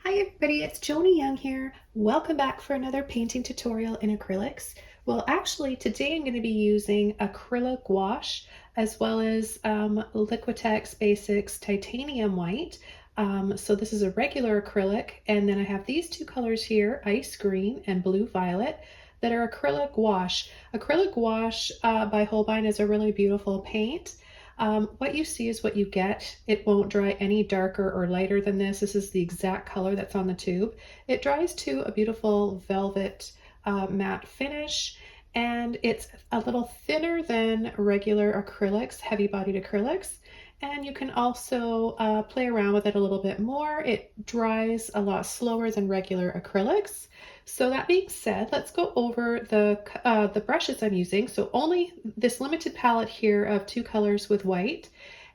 Hi everybody, it's Joni Young here. Welcome back for another painting tutorial in acrylics. Well, actually today I'm going to be using Acrylic gouache as well as Liquitex Basics Titanium White. So this is a regular acrylic, and then I have these two colors here, ice green and blue violet, that are acrylic gouache. Acrylic gouache by Holbein is a really beautiful paint. What you see is what you get. It won't dry any darker or lighter than this. This is the exact color that's on the tube. It dries to a beautiful velvet matte finish, and it's a little thinner than regular acrylics, heavy-bodied acrylics. And you can also play around with it a little bit more. It dries a lot slower than regular acrylics. So that being said, let's go over the brushes I'm using. So only this limited palette here of two colors with white.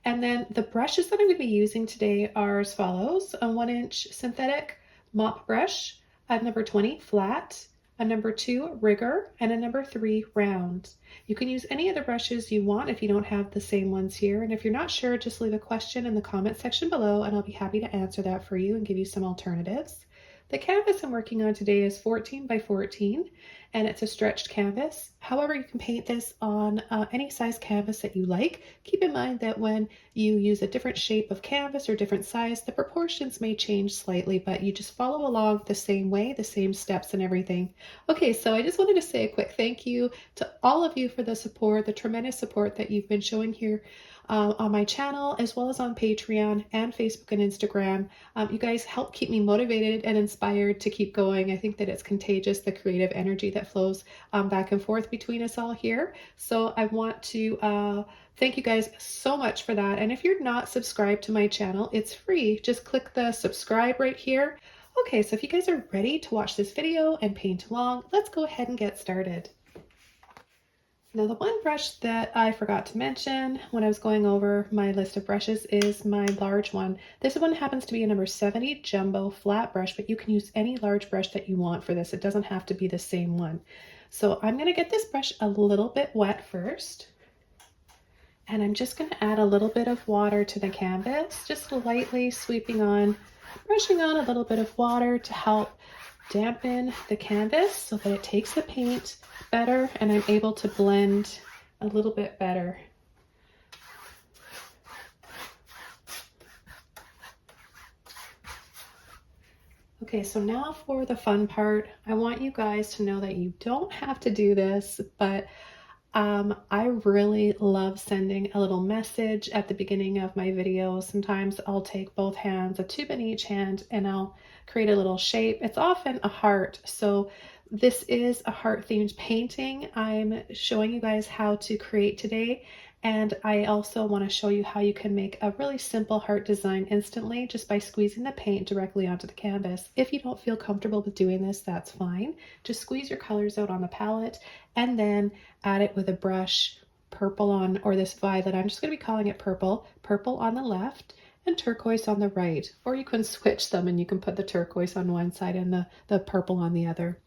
And then the brushes that I'm going to be using today are as follows: a 1-inch synthetic mop brush, a number 20 flat, a number 2 rigger, and a number 3 round. You can use any of the brushes you want if you don't have the same ones here. And if you're not sure, just leave a question in the comment section below and I'll be happy to answer that for you and give you some alternatives. The canvas I'm working on today is 14 by 14 and it's a stretched canvas. However, you can paint this on any size canvas that you like. Keep in mind that when you use a different shape of canvas or different size, the proportions may change slightly, but you just follow along the same way, the same steps and everything. Okay, so I just wanted to say a quick thank you to all of you for the support, the tremendous support that you've been showing here on my channel, as well as on Patreon and Facebook and Instagram. You guys help keep me motivated and inspired to keep going. I think that it's contagious, the creative energy that flows back and forth between us all here. So I want to thank you guys so much for that. And if you're not subscribed to my channel, it's free. Just click the subscribe right here. Okay, so if you guys are ready to watch this video and paint along, let's go ahead and get started. Now, the one brush that I forgot to mention when I was going over my list of brushes is my large one. This one happens to be a number 70 jumbo flat brush, but you can use any large brush that you want for this. It doesn't have to be the same one. So I'm going to get this brush a little bit wet first. And I'm just going to add a little bit of water to the canvas, just lightly sweeping on, brushing on a little bit of water to help dampen the canvas so that it takes the paint better and I'm able to blend a little bit better. Okay, so now for the fun part. I want you guys to know that you don't have to do this, but I really love sending a little message at the beginning of my videos. Sometimes I'll take both hands, a tube in each hand, and I'll create a little shape. It's often a heart. So this is a heart themed painting I'm showing you guys how to create today. And I also want to show you how you can make a really simple heart design instantly just by squeezing the paint directly onto the canvas. If you don't feel comfortable with doing this, that's fine. Just squeeze your colors out on the palette and then add it with a brush, purple on, or this violet, I'm just going to be calling it purple, purple on the left and turquoise on the right. Or you can switch them and you can put the turquoise on one side and the purple on the other.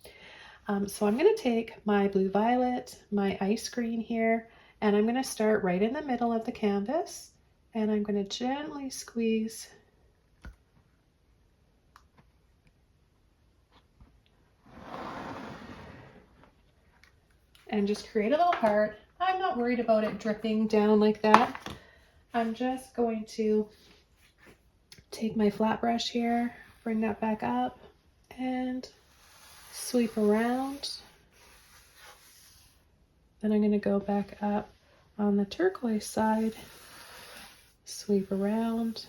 So I'm going to take my blue violet, my ice green here, and I'm going to start right in the middle of the canvas and I'm going to gently squeeze and just create a little heart. I'm not worried about it dripping down like that. I'm just going to take my flat brush here, bring that back up and sweep around. Then I'm going to go back up on the turquoise side, sweep around,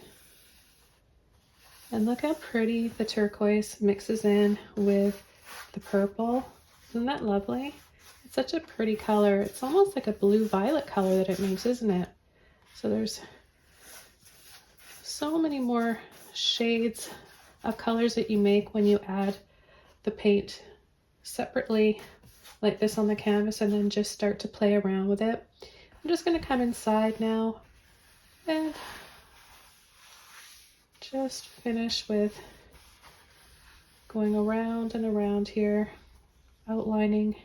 and look how pretty the turquoise mixes in with the purple. Isn't that lovely? It's such a pretty color. It's almost like a blue violet color that it makes, isn't it? So there's so many more shades of colors that you make when you add the paint separately like this on the canvas and then just start to play around with it. I'm just going to come inside now and just finish with going around and around here, outlining.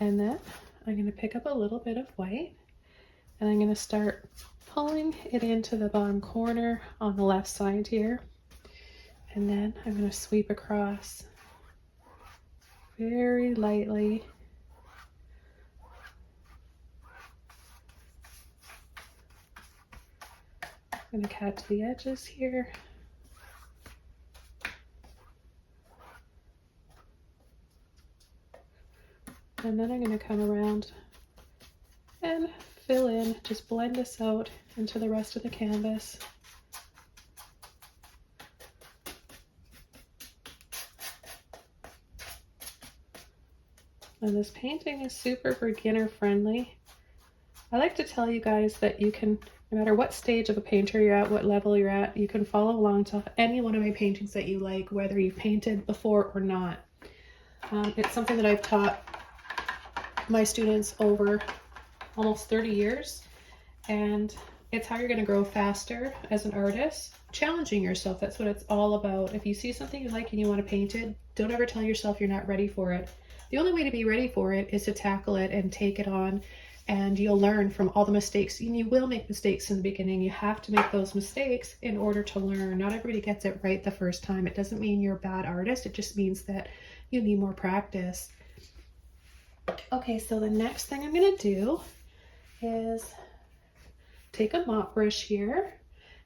And then I'm going to pick up a little bit of white And I'm going to start pulling it into the bottom corner on the left side here. And then I'm going to sweep across very lightly. I'm going to catch the edges here. And then I'm going to come around and fill in, just blend this out into the rest of the canvas. And this painting is super beginner friendly. I like to tell you guys that you can, no matter what stage of a painter you're at, what level you're at, you can follow along to any one of my paintings that you like, whether you've painted before or not. It's something that I've taught my students over almost 30 years, and it's how you're going to grow faster as an artist. Challenging yourself, that's what it's all about. If you see something you like and you want to paint it, don't ever tell yourself you're not ready for it. The only way to be ready for it is to tackle it and take it on, and you'll learn from all the mistakes. And you will make mistakes in the beginning. You have to make those mistakes in order to learn. Not everybody gets it right the first time. It doesn't mean you're a bad artist. It just means that you need more practice. Okay, so the next thing I'm going to do is take a mop brush here,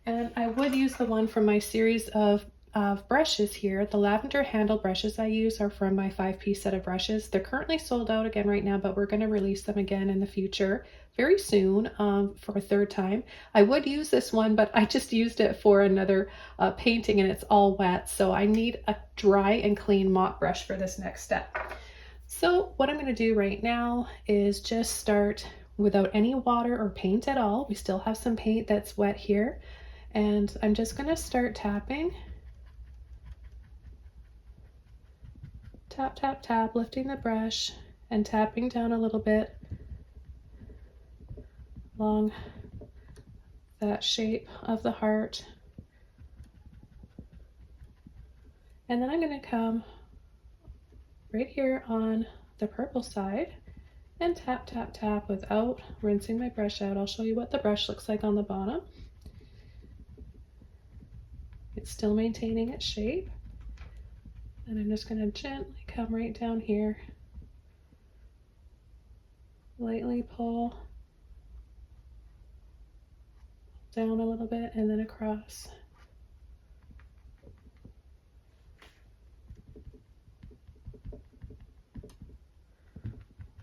and I would use the one from my series of brushes here. The lavender handle brushes I use are from my 5-piece set of brushes. They're currently sold out again right now, but we're going to release them again in the future very soon for a third time. I would use this one, but I just used it for another painting and it's all wet, so I need a dry and clean mop brush for this next step. So what I'm going to do right now is just start without any water or paint at all. We still have some paint that's wet here, and I'm just going to start tapping. Tap, tap, tap, lifting the brush and tapping down a little bit along that shape of the heart. And then I'm going to come right here on the purple side and tap, tap, tap without rinsing my brush out. I'll show you what the brush looks like on the bottom. It's still maintaining its shape. And I'm just going to gently come right down here, lightly pull down a little bit and then across.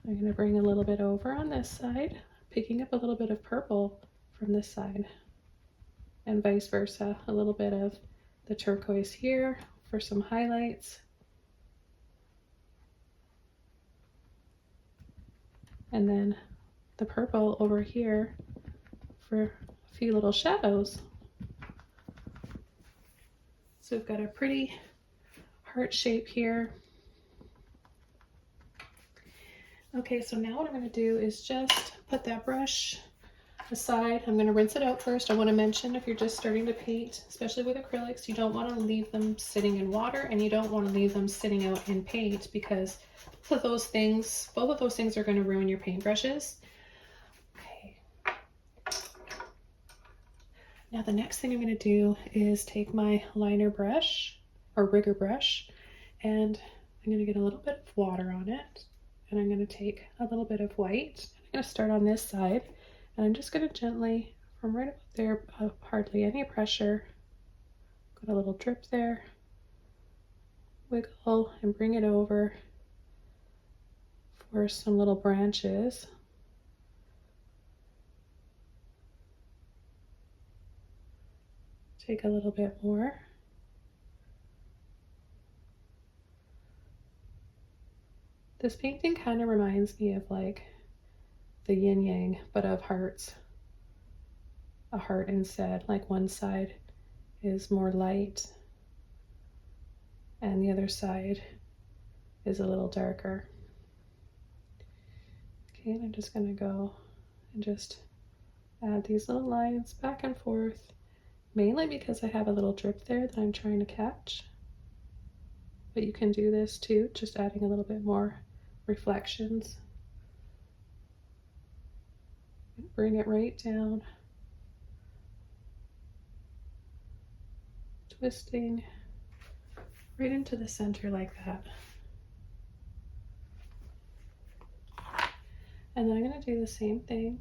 I'm going to bring a little bit over on this side, picking up a little bit of purple from this side, and vice versa, a little bit of the turquoise here for some highlights, and then the purple over here for a few little shadows. So we've got a pretty heart shape here. Okay, so now what I'm going to do is just put that brush aside. I'm going to rinse it out first. I want to mention, if you're just starting to paint, especially with acrylics, you don't want to leave them sitting in water, and you don't want to leave them sitting out in paint, because both of those things are going to ruin your paintbrushes. Okay. Now the next thing I'm going to do is take my liner brush or rigger brush, and I'm going to get a little bit of water on it. And I'm going to take a little bit of white. I'm going to start on this side, and I'm just going to gently, from right about there, hardly any pressure, got a little drip there, wiggle and bring it over for some little branches. Take a little bit more. This painting kind of reminds me of like the yin yang, but of hearts. A heart instead, like one side is more light and the other side is a little darker. Okay, and I'm just going to go and just add these little lines back and forth, mainly because I have a little drip there that I'm trying to catch. But you can do this too, just adding a little bit more reflections. Bring it right down, twisting right into the center like that. And then I'm going to do the same thing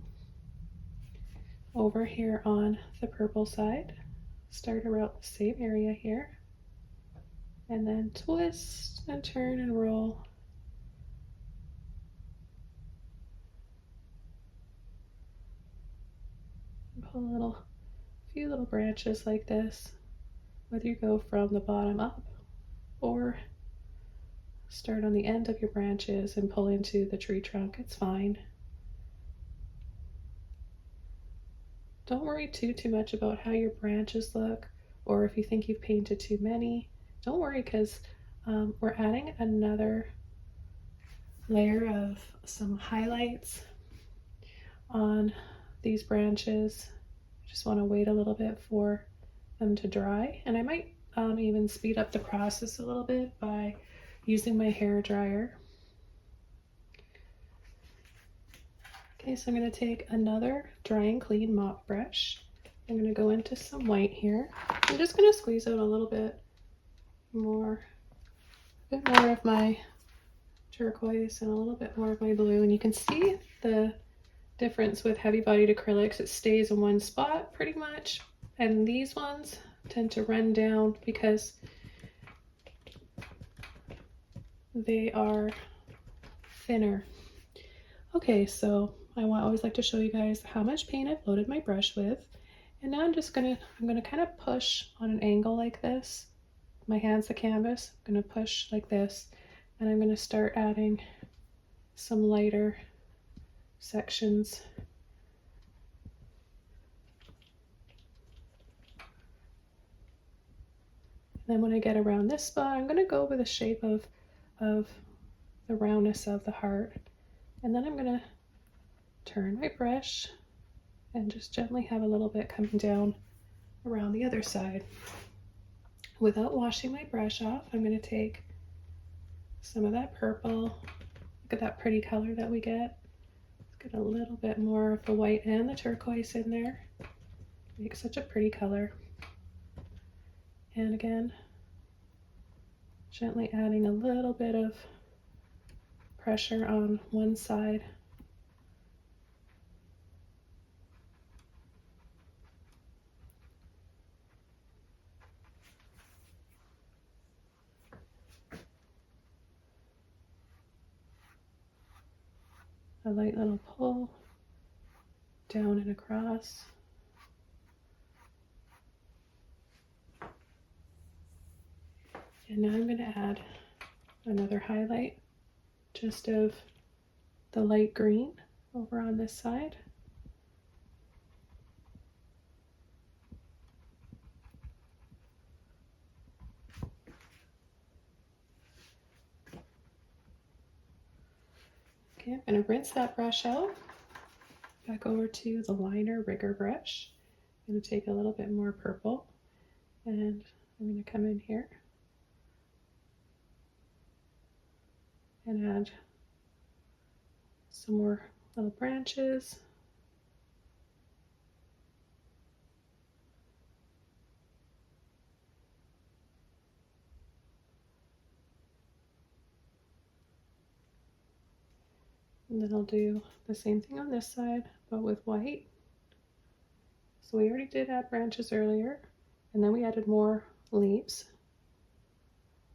over here on the purple side. Start around the same area here, and then twist and turn and roll. And pull a few little branches like this, whether you go from the bottom up or start on the end of your branches and pull into the tree trunk, it's fine. Don't worry too much about how your branches look, or if you think you've painted too many. Don't worry, because we're adding another layer of some highlights on these branches. I just want to wait a little bit for them to dry, and I might even speed up the process a little bit by using my hair dryer. Okay, so I'm going to take another dry and clean mop brush. I'm going to go into some white here. I'm just going to squeeze out a little bit more of my turquoise and a little bit more of my blue, and you can see the difference with heavy bodied acrylics. It stays in one spot pretty much, and these ones tend to run down because they are thinner. Okay, so I always like to show you guys how much paint I've loaded my brush with, and now I'm gonna kind of push on an angle like this. My hand's the canvas. I'm gonna push like this, and I'm gonna start adding some lighter sections. And then when I get around this spot, I'm gonna go over the shape of the roundness of the heart, and then I'm gonna turn my brush and just gently have a little bit coming down around the other side. Without washing my brush off, I'm going to take some of that purple. Look at that pretty color that we get. Let's get a little bit more of the white and the turquoise in there. Makes such a pretty color. And again, gently adding a little bit of pressure on one side. A light little pull down and across. And now I'm going to add another highlight just of the light green over on this side. Okay, I'm going to rinse that brush out. Back over to the liner rigger brush. I'm going to take a little bit more purple, and I'm going to come in here and add some more little branches. And then I'll do the same thing on this side, but with white. So we already did add branches earlier, and then we added more leaves.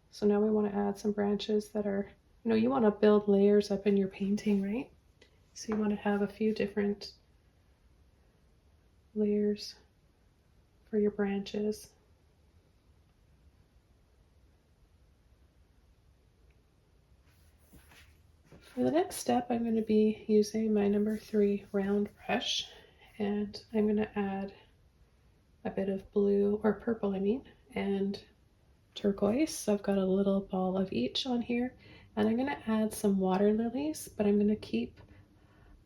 So now we want to add some branches that are, you want to build layers up in your painting, right? So you want to have a few different layers for your branches. For the next step, I'm going to be using my number 3 round brush, and I'm going to add a bit of blue, or purple I mean, and turquoise. So I've got a little ball of each on here, and I'm going to add some water lilies, but I'm going to keep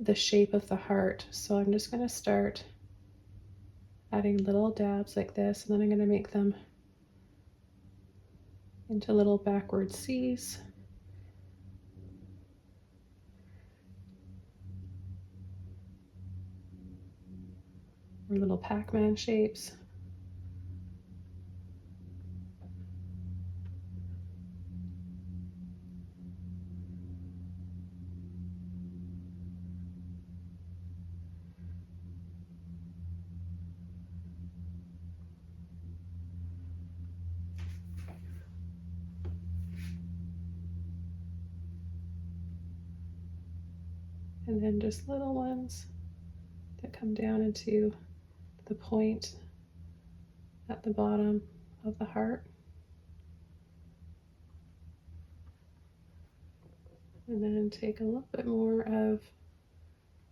the shape of the heart. So I'm just going to start adding little dabs like this, and then I'm going to make them into little backward C's. or little Pac-Man shapes. And then just little ones that come down into the point at the bottom of the heart. And then take a little bit more of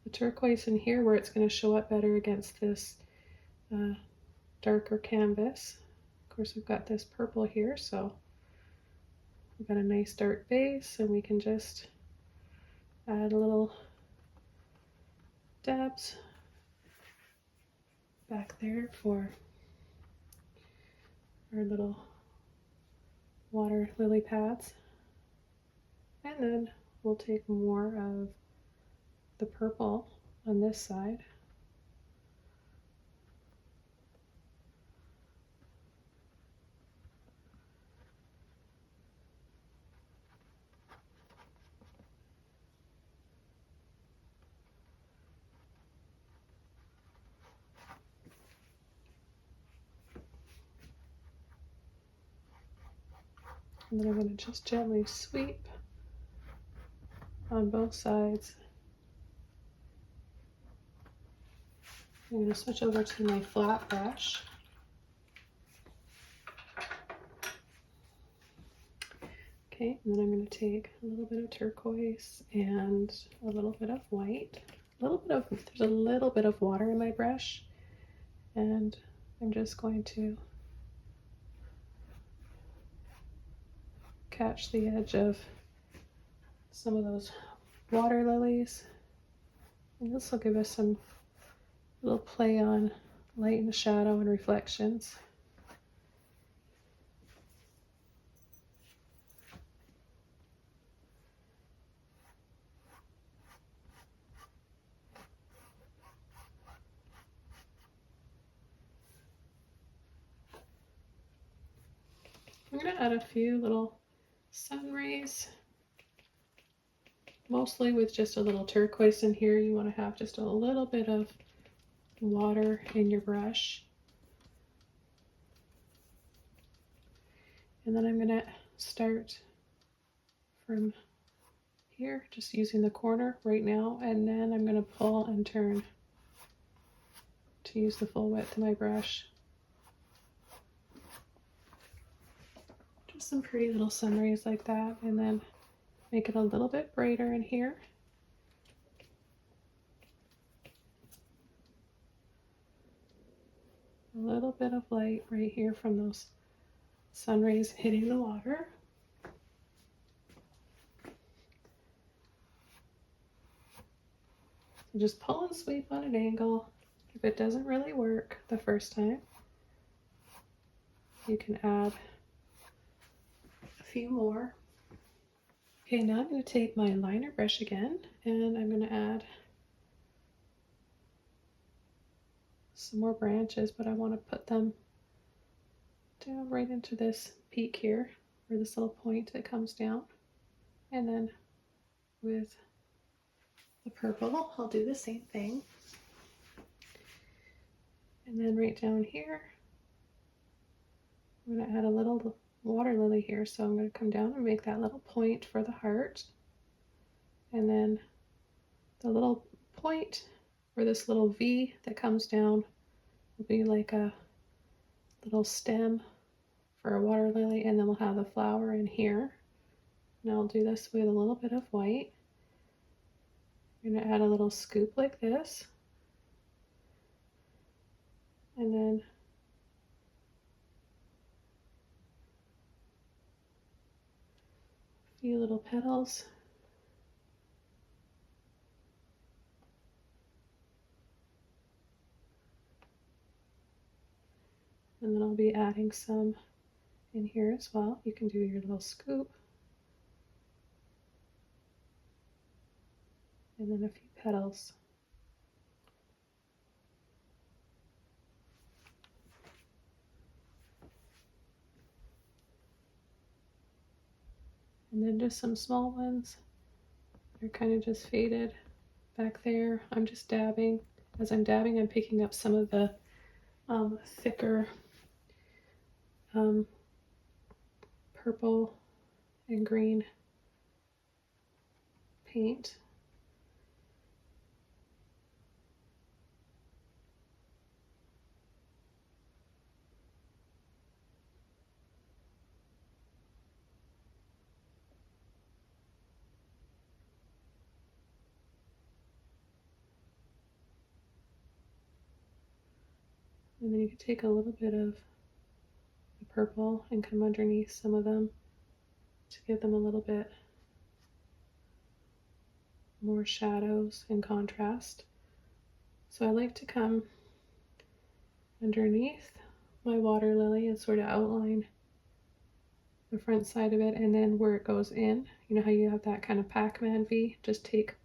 the turquoise in here where it's going to show up better against this darker canvas. Of course, we've got this purple here, so we've got a nice dark base, and we can just add a little dabs back there for our little water lily pads. And then we'll take more of the purple on this side. And then I'm going to just gently sweep on both sides. I'm going to switch over to my flat brush. Okay, and then I'm going to take a little bit of turquoise and a little bit of white. There's a little bit of water in my brush, and I'm just going to catch the edge of some of those water lilies. And this will give us some little play on light and shadow and reflections. I'm going to add a few little sun rays, mostly with just a little turquoise in here. You want to have just a little bit of water in your brush. And then I'm going to start from here, just using the corner right now, and then I'm going to pull and turn to use the full width of my brush. Just some pretty little sun rays like that, and then make it a little bit brighter in here. A little bit of light right here from those sun rays hitting the water. So just pull and sweep on an angle. If it doesn't really work the first time, you can add a few more. Okay, now I'm going to take my liner brush again, and I'm going to add some more branches, but I want to put them down right into this peak here, or this little point that comes down. And then with the purple, I'll do the same thing. And then right down here, I'm going to add a little water lily here. So I'm going to come down and make that little point for the heart. And then the little point, or this little V that comes down, will be like a little stem for a water lily. And then we'll have the flower in here. And I'll do this with a little bit of white. I'm going to add a little scoop like this. And then a few little petals. And then I'll be adding some in here as well. You can do your little scoop. And then a few petals. And then just some small ones. They're kind of just faded back there. I'm just dabbing. As I'm dabbing, I'm picking up some of the thicker purple and green paint. And then you can take a little bit of the purple and come underneath some of them to give them a little bit more shadows and contrast. So I like to come underneath my water lily and sort of outline the front side of it, and then where it goes in, you know how you have that kind of Pac-Man V, just take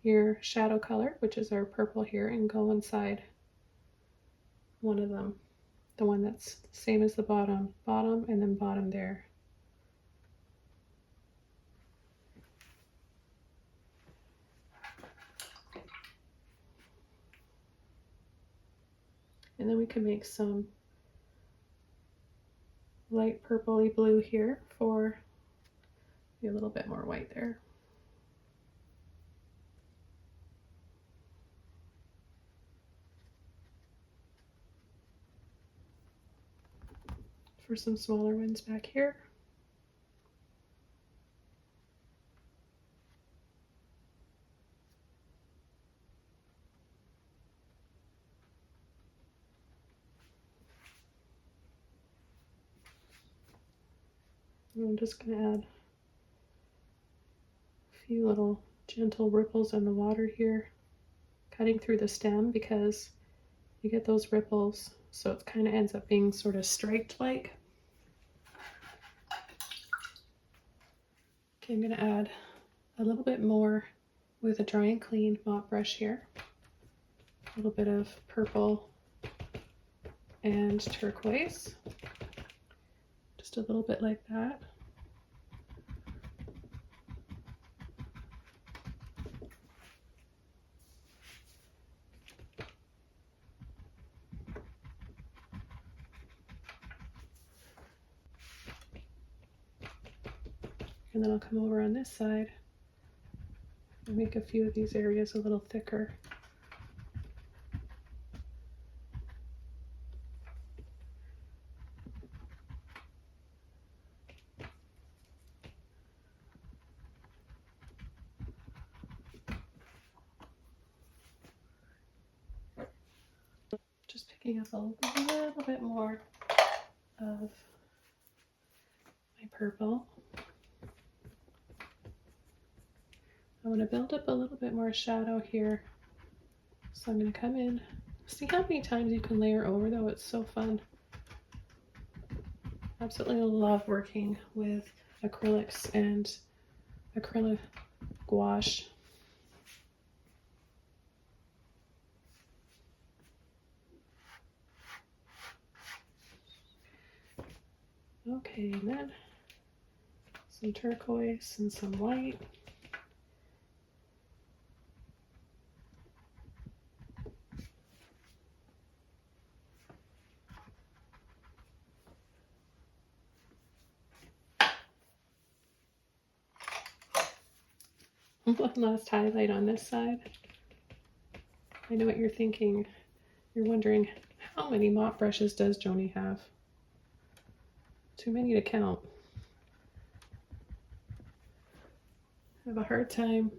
your shadow color, which is our purple here, and go inside one of them, the one that's same as the bottom, and then bottom there. And then we can make some light purpley blue here for a little bit more white there. For some smaller ones back here. I'm just going to add a few little gentle ripples in the water here, cutting through the stem because you get those ripples, so it kind of ends up being sort of striped like. Okay, I'm going to add a little bit more with a dry and clean mop brush here. A little bit of purple and turquoise. Just a little bit like that. And then I'll come over on this side and make a few of these areas a little thicker. Just picking up a little bit more of my purple. I want to build up a little bit more shadow here. So I'm going to come in. See how many times you can layer over though? It's so fun. Absolutely love working with acrylics and acrylic gouache. Okay, and then some turquoise and some white. One last highlight on this side. I know what you're thinking. You're wondering, how many mop brushes does Joni have? Too many to count. I have a hard time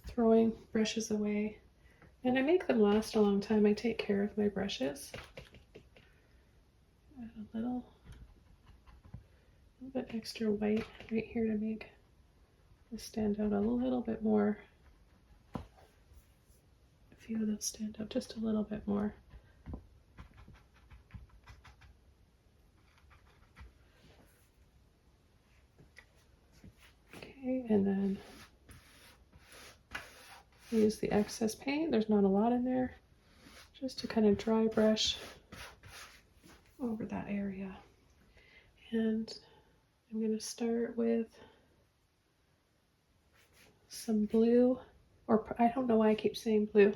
throwing brushes away, and I make them last a long time. I take care of my brushes. Add a little bit extra white right here to make this stand out a little bit more. A few of those stand out just a little bit more. Okay, and then use the excess paint. There's not a lot in there, just to kind of dry brush over that area. And I'm going to start with some blue, or I don't know why I keep saying blue,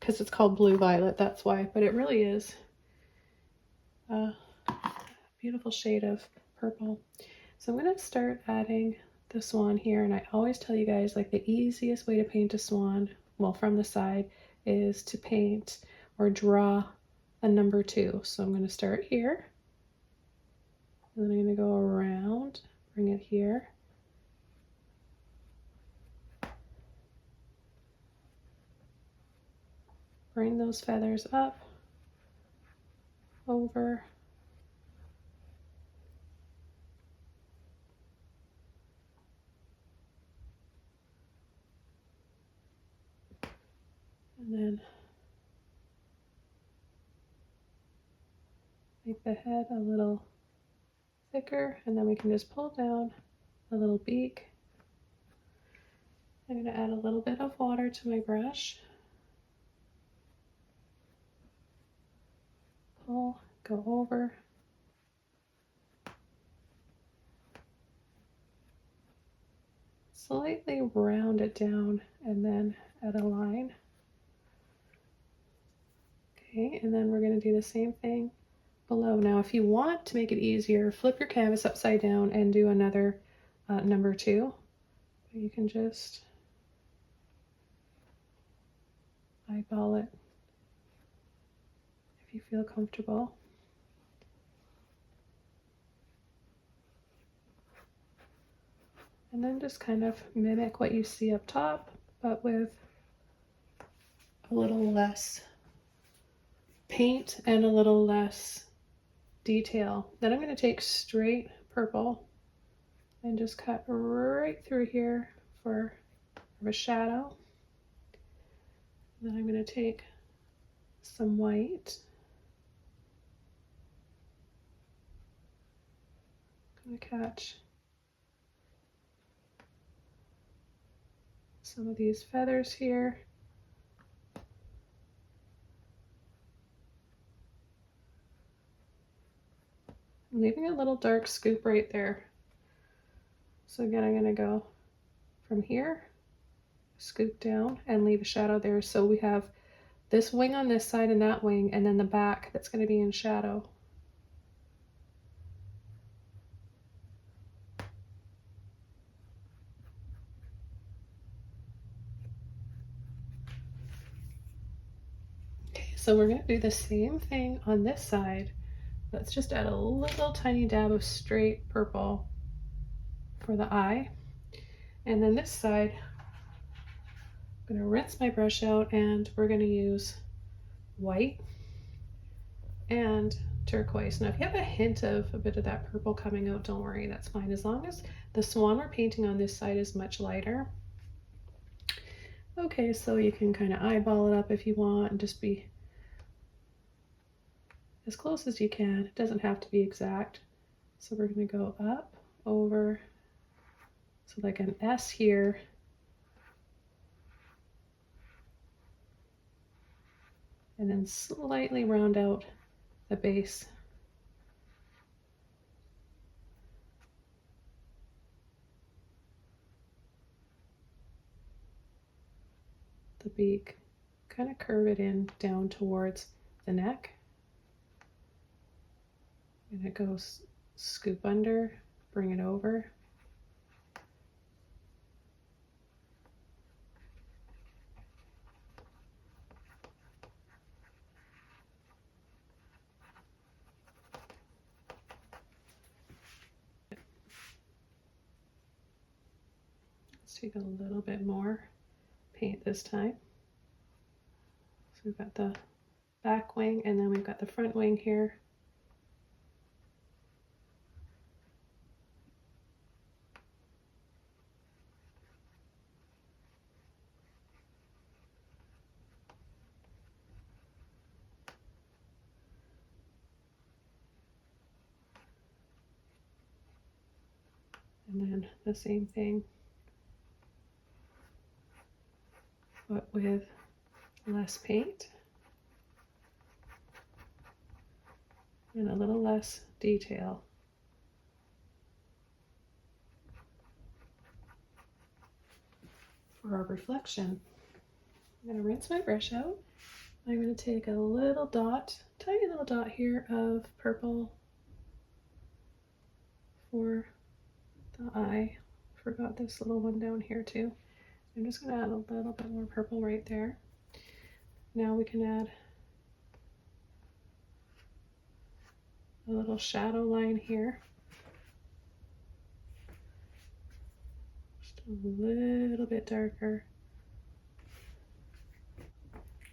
because it's called blue violet, that's why, but it really is a beautiful shade of purple. So I'm going to start adding the swan here, and I always tell you guys, like, the easiest way to paint a swan, well, from the side, is to paint or draw a number 2. So I'm going to start here, and then I'm going to go around, bring it here. Bring those feathers up, over, and then make the head a little thicker, and then we can just pull down a little beak. I'm going to add a little bit of water to my brush. Pull, go over. Slightly round it down and then add a line. Okay, and then we're going to do the same thing below. Now, if you want to make it easier, flip your canvas upside down and do another number 2. You can just eyeball it if you feel comfortable. And then just kind of mimic what you see up top, but with a little less paint and a little less detail. Then I'm going to take straight purple and just cut right through here for a shadow. Then I'm going to take some white. I'm going to catch some of these feathers here. I'm leaving a little dark scoop right there. So again, I'm going to go from here, scoop down, and leave a shadow there. So we have this wing on this side and that wing, and then the back that's going to be in shadow. Okay, so we're going to do the same thing on this side. Let's just add a little tiny dab of straight purple for the eye. And then this side, I'm going to rinse my brush out, and we're going to use white and turquoise. Now, if you have a hint of a bit of that purple coming out, don't worry, that's fine, as long as the swan we're painting on this side is much lighter. Okay, so you can kind of eyeball it up if you want and just be as close as you can. It doesn't have to be exact. So we're going to go up, over, so like an S here. And then slightly round out the base. The beak, kind of curve it in down towards the neck. And it goes scoop under, bring it over. Let's take a little bit more paint this time. So we've got the back wing, and then we've got the front wing here. And then the same thing, but with less paint and a little less detail. for our reflection. I'm going to rinse my brush out. I'm going to take a little dot, tiny little dot here of purple for the eye. Forgot this little one down here too. I'm just going to add a little bit more purple right there. Now we can add a little shadow line here. Just a little bit darker.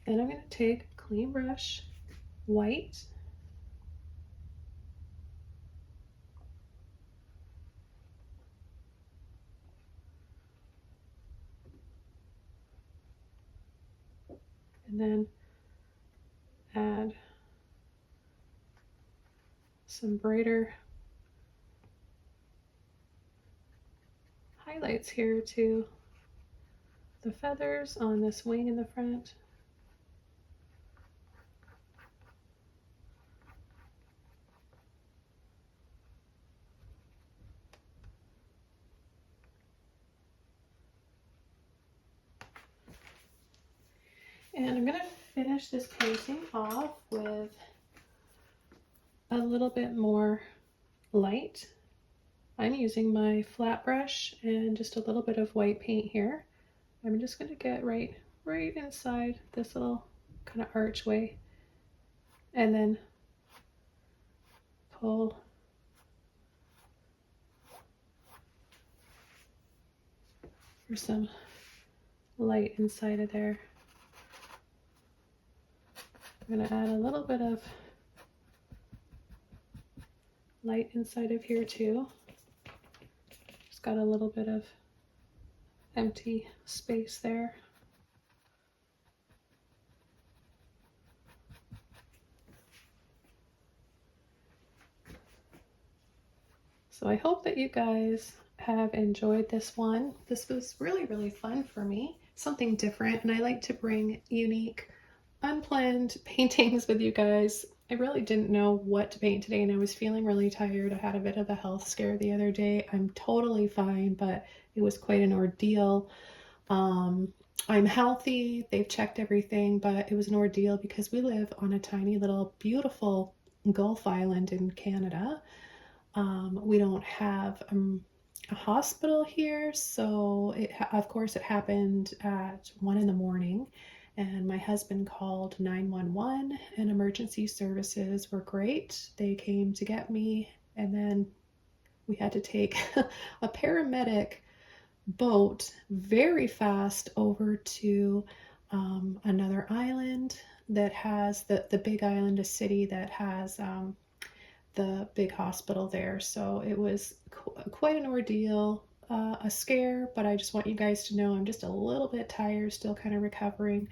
Then I'm going to take a clean brush, white, and then add some brighter highlights here to the feathers on this wing in the front. And I'm going to finish this painting off with a little bit more light. I'm using my flat brush and just a little bit of white paint here. I'm just going to get right inside this little kind of archway and then pull for some light inside of there. I'm going to add a little bit of light inside of here too. Just got a little bit of empty space there. So I hope that you guys have enjoyed this one. This was really fun for me, something different, and I like to bring unique, unplanned paintings with you guys. I really didn't know what to paint today and I was feeling really tired. I had a bit of a health scare the other day. I'm totally fine, but it was quite an ordeal. I'm healthy, they've checked everything, but it was an ordeal because we live on a tiny little beautiful Gulf island in Canada. We don't have a hospital here, so of course it happened at 1 in the morning. And my husband called 911 and emergency services were great. They came to get me, and then we had to take a paramedic boat very fast over to another island that has the big island, a city that has the big hospital there. So it was quite an ordeal. A scare, but I just want you guys to know I'm just a little bit tired, still kind of recovering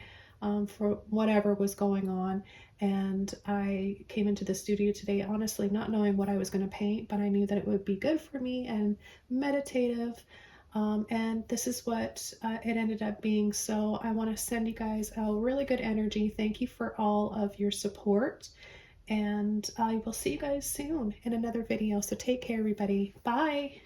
for whatever was going on. And I came into the studio today honestly not knowing what I was going to paint, but I knew that it would be good for me and meditative. And this is what it ended up being. So I want to send you guys a really good energy. Thank you for all of your support. And I will see you guys soon in another video. So take care, everybody. Bye.